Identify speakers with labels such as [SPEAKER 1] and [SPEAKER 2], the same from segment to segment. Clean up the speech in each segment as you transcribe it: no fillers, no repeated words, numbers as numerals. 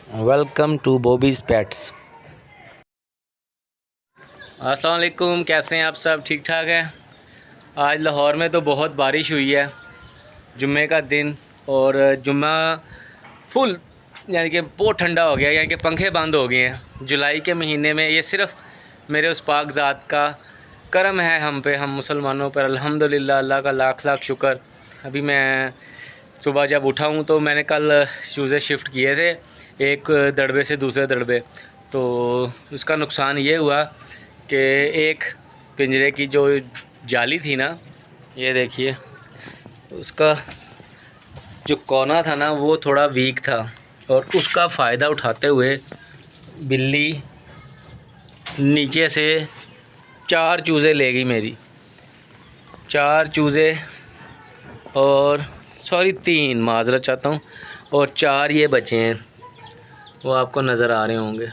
[SPEAKER 1] Welcome to बॉबीज़ pets. अस्सलाम वालेकुम, कैसे हैं आप सब? ठीक ठाक हैं। आज लाहौर में तो बहुत बारिश हुई है, जुम्मे का दिन, और जुम्मा फुल यानी कि बहुत ठंडा हो गया, यानी कि पंखे बंद हो गए हैं। जुलाई के महीने में ये सिर्फ़ मेरे उस पाक ज़ात का करम है हम पे, हम मुसलमानों पर। अल्हम्दुलिल्लाह, अल्लाह का लाख लाख शुक्र। अभी मैं सुबह जब उठा हूँ तो मैंने कल चूज़े शिफ्ट किए थे एक दड़बे से दूसरे दड़बे, तो उसका नुकसान ये हुआ कि एक पिंजरे की जो जाली थी ना, ये देखिए, उसका जो कोना था ना वो थोड़ा वीक था, और उसका फ़ायदा उठाते हुए बिल्ली नीचे से 4 चूज़े ले गई मेरी। 4 चूज़े, और सॉरी 3, माज़रत चाहता हूँ, और 4 ये बचे हैं, वो आपको नज़र आ रहे होंगे।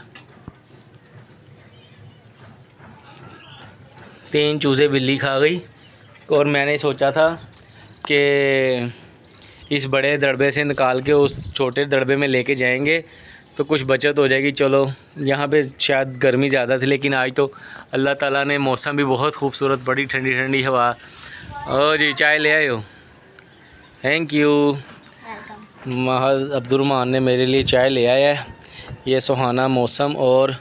[SPEAKER 1] 3 चूज़े बिल्ली खा गई, और मैंने सोचा था कि इस बड़े दड़बे से निकाल के उस छोटे दड़बे में लेके जाएंगे तो कुछ बचत हो जाएगी। चलो, यहाँ पे शायद गर्मी ज़्यादा थी, लेकिन आज तो अल्लाह ताला ने मौसम भी बहुत खूबसूरत, बड़ी ठंडी ठंडी हवा। और जी चाय ले आए हो? Thank you. महज अब्दुलरहमान ने मेरे लिए चाय ले आया है। ये सुहाना मौसम और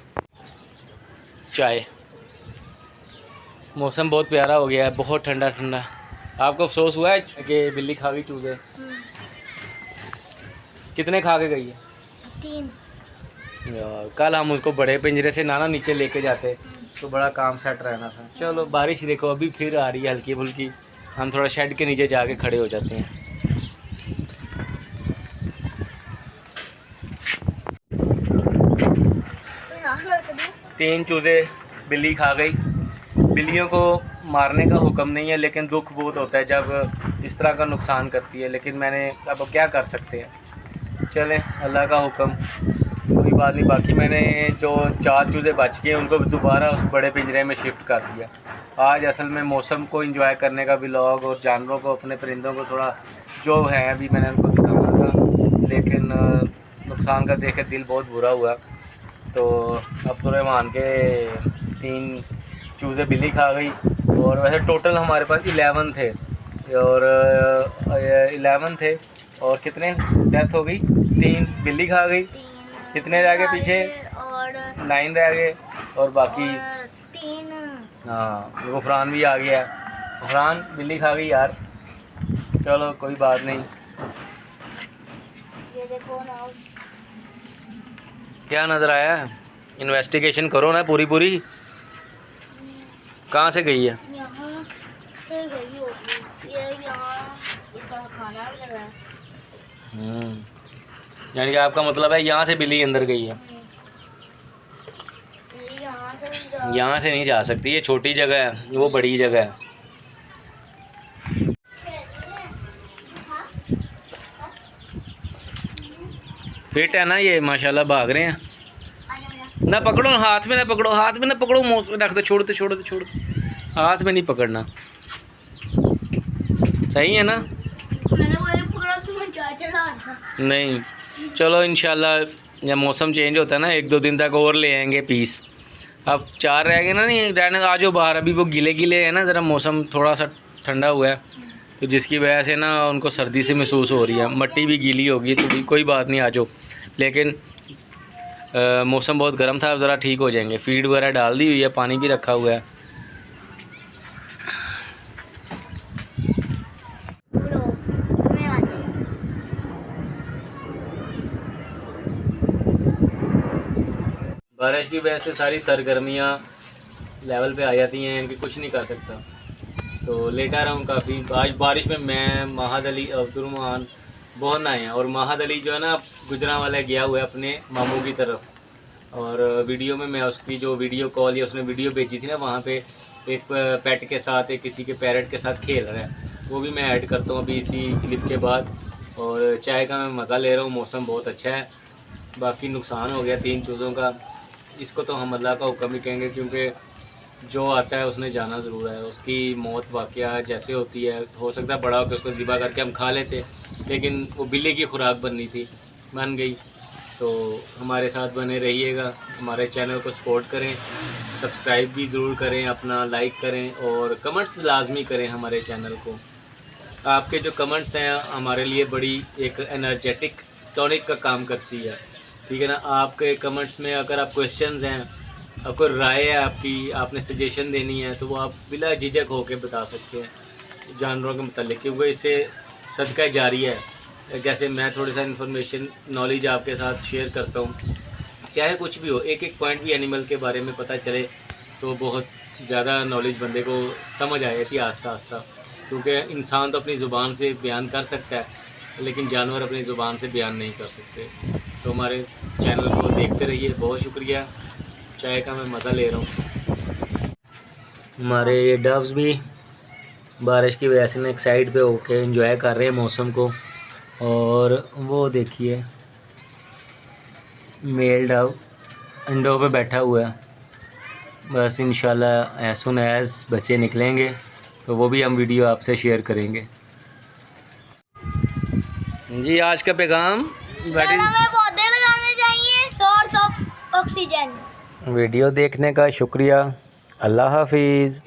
[SPEAKER 1] चाय, मौसम बहुत प्यारा हो गया है, बहुत ठंडा ठंडा। आपको अफसोस हुआ है कि बिल्ली खा गई चूज़े? कितने खा के गई है?
[SPEAKER 2] 3।
[SPEAKER 1] यार, कल हम उसको बड़े पिंजरे से ना नीचे लेके जाते तो बड़ा काम सेट रहना था। चलो, बारिश देखो अभी फिर आ रही है हल्की फुल्की, हम थोड़ा शेड के नीचे जाके खड़े हो जाते हैं। तीन चूज़े बिल्ली खा गई। बिल्लियों को मारने का हुक्म नहीं है, लेकिन दुख बहुत होता है जब इस तरह का नुकसान करती है, लेकिन मैंने अब क्या कर सकते हैं। चलें, अल्लाह का हुक्म, कोई बात नहीं। बाकी मैंने जो 4 चूज़े बच गए उनको दोबारा उस बड़े पिंजरे में शिफ्ट कर दिया। आज असल में मौसम को एंजॉय करने का व्लॉग, और जानवरों को, अपने परिंदों को थोड़ा जो है अभी मैंने उनको दिखाना था, लेकिन नुकसान का देख के दिल बहुत बुरा हुआ। तो अब्दुलरहमान के 3 चूज़े बिल्ली खा गई, और वैसे टोटल हमारे पास 11 थे, और 11 थे, और कितने डेथ हो गई? 3 बिल्ली खा गई। कितने रह गए पीछे?
[SPEAKER 2] और
[SPEAKER 1] 9 रह गए, और बाकी
[SPEAKER 2] 3।
[SPEAKER 1] हाँ, गुफरान भी आ गया है। गुफरान बिल्ली खा गई यार। चलो, कोई बात नहीं।
[SPEAKER 2] ये देखो ना,
[SPEAKER 1] क्या नज़र आया? इन्वेस्टिगेशन करो ना पूरी पूरी। कहाँ से गई है?
[SPEAKER 2] यहाँ से गई होगी। ये यहाँ इसका खाना भी लगा है।
[SPEAKER 1] यानी कि आपका मतलब है यहाँ से बिल्ली अंदर गई है?
[SPEAKER 2] ये
[SPEAKER 1] यहाँ से नहीं जा सकती, ये छोटी जगह है, वो बड़ी जगह है। फिट है ना ये, माशाल्लाह, भाग रहे हैं। ना पकड़ो, हाथ में ना पकड़ो, हाथ में ना पकड़ो, मुँह में रख दो, छोड़ दो छोड़ दो छोड़ दो, हाथ में नहीं पकड़ना। सही है ना?
[SPEAKER 2] मैंने बोले पकड़ा, तुम्हें चाय चला था।
[SPEAKER 1] नहीं, चलो इंशाल्लाह जब मौसम चेंज होता है ना 1-2 दिन तक और ले आएंगे पीस। अब 4 रह गए ना, नहीं रहने आ जाओ बाहर। अभी वो गिले गिले है ना, ज़रा मौसम थोड़ा सा ठंडा हुआ है, तो जिसकी वजह से ना उनको सर्दी से महसूस हो रही है, मट्टी भी गीली होगी, तो कोई बात नहीं, आ जाओ। लेकिन मौसम बहुत गर्म था, अब ज़रा ठीक हो जाएंगे। फीड वगैरह डाल दी हुई है, पानी भी रखा हुआ है। बारिश की वजह से सारी सरगर्मियाँ लेवल पे आ जाती हैं, इनकी कुछ नहीं कर सकता। तो लेटा रहा हूँ काफ़ी। आज बारिश में मैं, महाद अली, अब्दुलरहमान बहुत नहाए हैं, और महाद अली जो है ना गुजरांवाला गया हुआ है अपने मामू की तरफ, और वीडियो में मैं उसकी जो वीडियो कॉल या उसने वीडियो भेजी थी ना, वहाँ पे एक पेट के साथ, एक किसी के पैरट के साथ खेल रहा है, वो भी मैं ऐड करता हूँ अभी इसी क्लिप के बाद। और चाय का मैं मज़ा ले रहा हूँ, मौसम बहुत अच्छा है। बाकी नुकसान हो गया 3 चूज़ों का, इसको तो हम अल्लाह का हुक्म ही कहेंगे, क्योंकि जो आता है उसने जाना ज़रूर है। उसकी मौत वाक़या जैसे होती है, हो सकता है बड़ा होकर उसको ज़िबा करके हम खा लेते, लेकिन वो बिल्ली की खुराक बननी थी, बन गई। तो हमारे साथ बने रहिएगा, हमारे चैनल को सपोर्ट करें, सब्सक्राइब भी ज़रूर करें, अपना लाइक करें और कमेंट्स लाजमी करें हमारे चैनल को। आपके जो कमेंट्स हैं हमारे लिए बड़ी एक एनर्जेटिक टॉनिक का काम करती है, ठीक है ना। आपके कमेंट्स में अगर आप क्वेश्चंस हैं, आपको राय है आपकी, आपने सजेशन देनी है, तो वो आप बिला झिझक होकर बता सकते हैं जानवरों के मतलब, क्योंकि इससे सदका जारी है। जैसे मैं थोड़ा सा इन्फॉर्मेशन नॉलेज आपके साथ शेयर करता हूँ, चाहे कुछ भी हो, एक एक पॉइंट भी एनिमल के बारे में पता चले तो बहुत ज़्यादा नॉलेज बंदे को समझ आ जाती है आस्ता आस्ता। क्योंकि इंसान तो अपनी ज़ुबान से बयान कर सकता है, लेकिन जानवर अपनी ज़ुबान से बयान नहीं कर सकते। तो हमारे चैनल को देखते रहिए। बहुत शुक्रिया, चाय का मैं मज़ा ले रहा हूँ। हमारे ये डव्स भी बारिश की वजह से ना एक साइड पे होके एंजॉय कर रहे हैं मौसम को। और वो देखिए मेल डव अंडों पे बैठा हुआ है। बस इंशाल्लाह एज सुन एज़ बच्चे निकलेंगे तो वो भी हम वीडियो आपसे शेयर करेंगे। जी आज का पैगाम
[SPEAKER 2] पौधे लगाने चाहिए, सोर्स ऑफ ऑक्सीजन।
[SPEAKER 1] वीडियो देखने का शुक्रिया। अल्लाह हाफिज़।